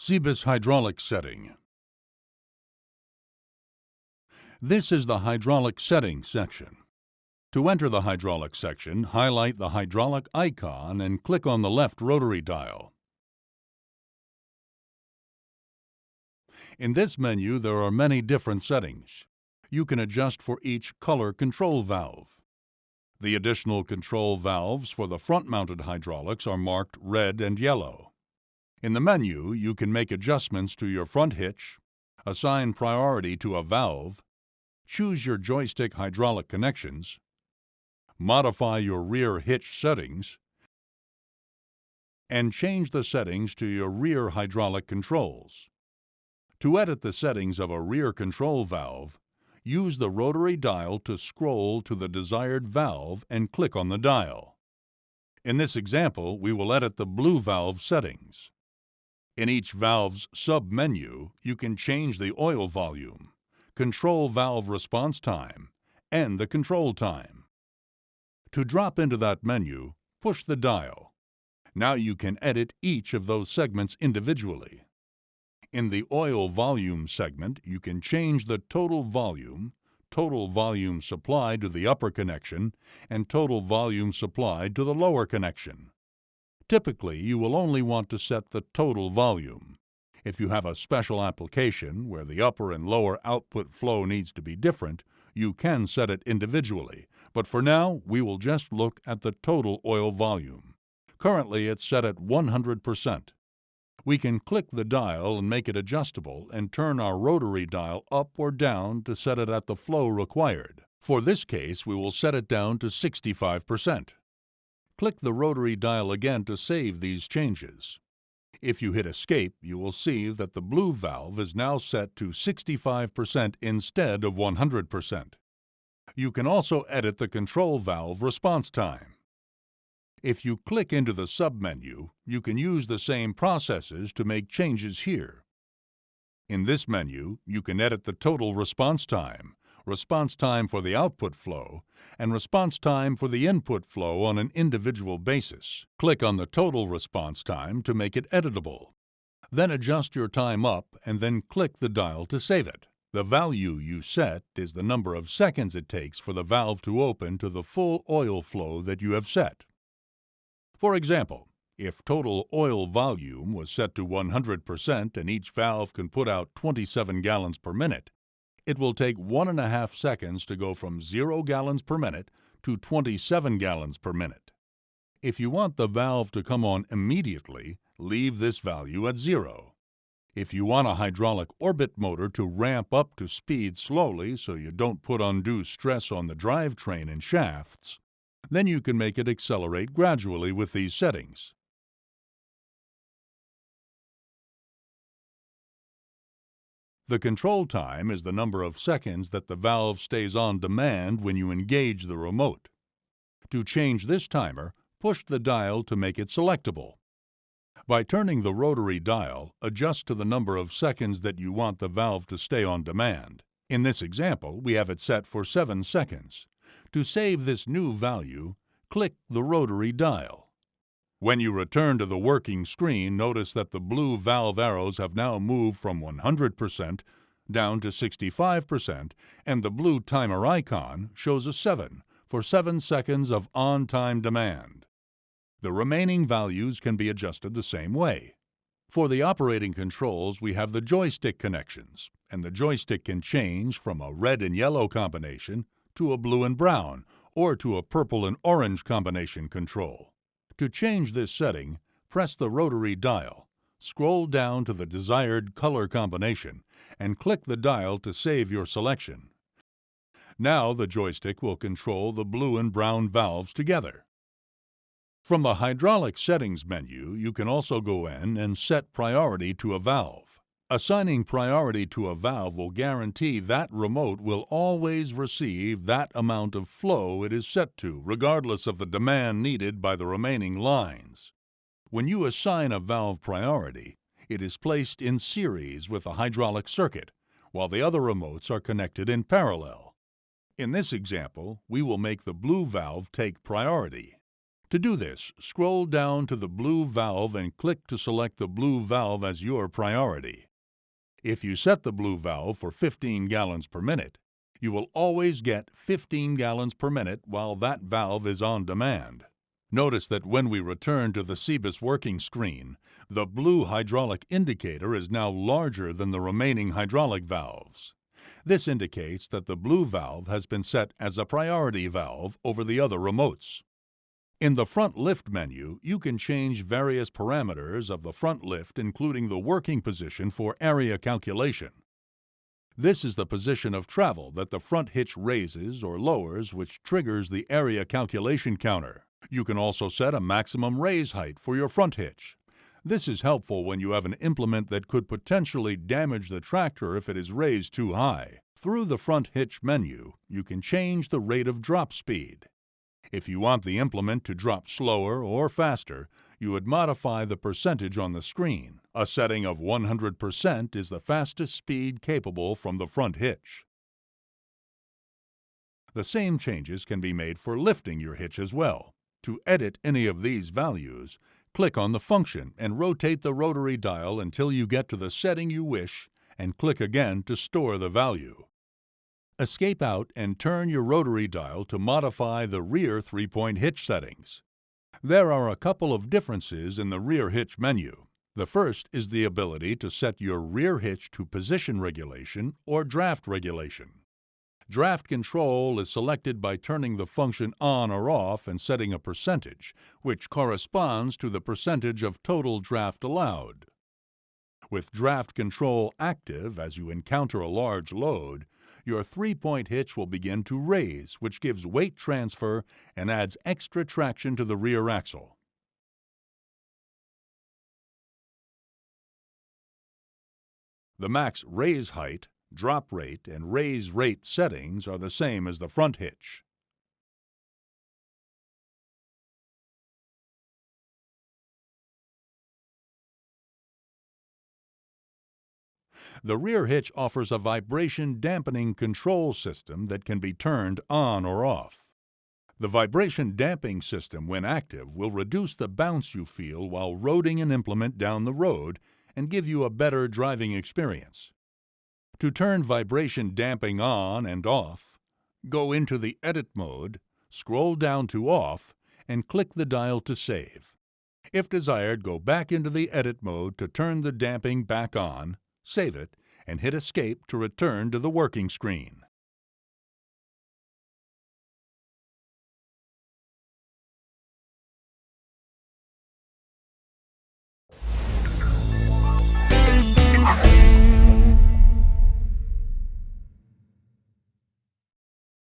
CEBIS hydraulic setting. This is the hydraulic settings section. To enter the hydraulic section, highlight the hydraulic icon and click on the left rotary dial. In this menu, there are many different settings. You can adjust for each color control valve. The additional control valves for the front-mounted hydraulics are marked red and yellow. In the menu, you can make adjustments to your front hitch, assign priority to a valve, choose your joystick hydraulic connections, modify your rear hitch settings, and change the settings to your rear hydraulic controls. To edit the settings of a rear control valve, use the rotary dial to scroll to the desired valve and click on the dial. In this example, we will edit the blue valve settings. In each valve's sub-menu, you can change the oil volume, control valve response time, and the control time. To drop into that menu, push the dial. Now you can edit each of those segments individually. In the oil volume segment, you can change the total volume supplied to the upper connection, and total volume supplied to the lower connection. Typically, you will only want to set the total volume. If you have a special application where the upper and lower output flow needs to be different, you can set it individually, but for now, we will just look at the total oil volume. Currently, it's set at 100%. We can click the dial and make it adjustable and turn our rotary dial up or down to set it at the flow required. For this case, we will set it down to 65%. Click the rotary dial again to save these changes. If you hit Escape, you will see that the blue valve is now set to 65% instead of 100%. You can also edit the control valve response time. If you click into the submenu, you can use the same processes to make changes here. In this menu, you can edit the total response time for the output flow, and response time for the input flow on an individual basis. Click on the total response time to make it editable. Then adjust your time up and then click the dial to save it. The value you set is the number of seconds it takes for the valve to open to the full oil flow that you have set. For example, if total oil volume was set to 100% and each valve can put out 27 gallons per minute, it will take 1.5 seconds to go from 0 gallons per minute to 27 gallons per minute. If you want the valve to come on immediately, leave this value at 0. If you want a hydraulic orbit motor to ramp up to speed slowly so you don't put undue stress on the drivetrain and shafts, then you can make it accelerate gradually with these settings. The control time is the number of seconds that the valve stays on demand when you engage the remote. To change this timer, push the dial to make it selectable. By turning the rotary dial, adjust to the number of seconds that you want the valve to stay on demand. In this example, we have it set for 7 seconds. To save this new value, click the rotary dial. When you return to the working screen, notice that the blue valve arrows have now moved from 100% down to 65%, and the blue timer icon shows a 7 for 7 seconds of on-time demand. The remaining values can be adjusted the same way. For the operating controls, we have the joystick connections, and the joystick can change from a red and yellow combination to a blue and brown, or to a purple and orange combination control. To change this setting, press the rotary dial, scroll down to the desired color combination, and click the dial to save your selection. Now the joystick will control the blue and brown valves together. From the hydraulic settings menu, you can also go in and set priority to a valve. Assigning priority to a valve will guarantee that remote will always receive that amount of flow it is set to, regardless of the demand needed by the remaining lines. When you assign a valve priority, it is placed in series with the hydraulic circuit, while the other remotes are connected in parallel. In this example, we will make the blue valve take priority. To do this, scroll down to the blue valve and click to select the blue valve as your priority. If you set the blue valve for 15 gallons per minute, you will always get 15 gallons per minute while that valve is on demand. Notice that when we return to the CEBIS working screen, the blue hydraulic indicator is now larger than the remaining hydraulic valves. This indicates that the blue valve has been set as a priority valve over the other remotes. In the front lift menu, you can change various parameters of the front lift, including the working position for area calculation. This is the position of travel that the front hitch raises or lowers, which triggers the area calculation counter. You can also set a maximum raise height for your front hitch. This is helpful when you have an implement that could potentially damage the tractor if it is raised too high. Through the front hitch menu, you can change the rate of drop speed. If you want the implement to drop slower or faster, you would modify the percentage on the screen. A setting of 100% is the fastest speed capable from the front hitch. The same changes can be made for lifting your hitch as well. To edit any of these values, click on the function and rotate the rotary dial until you get to the setting you wish, and click again to store the value. Escape out and turn your rotary dial to modify the rear 3-point hitch settings. There are a couple of differences in the rear hitch menu. The first is the ability to set your rear hitch to position regulation or draft regulation. Draft control is selected by turning the function on or off and setting a percentage, which corresponds to the percentage of total draft allowed. With draft control active as you encounter a large load, your 3-point hitch will begin to raise, which gives weight transfer and adds extra traction to the rear axle. The max raise height, drop rate, and raise rate settings are the same as the front hitch. The rear hitch offers a vibration dampening control system that can be turned on or off. The vibration damping system, when active, will reduce the bounce you feel while roading an implement down the road and give you a better driving experience. To turn vibration damping on and off, go into the Edit mode, scroll down to Off, and click the dial to save. If desired, go back into the Edit mode to turn the damping back on, save it, and hit Escape to return to the working screen.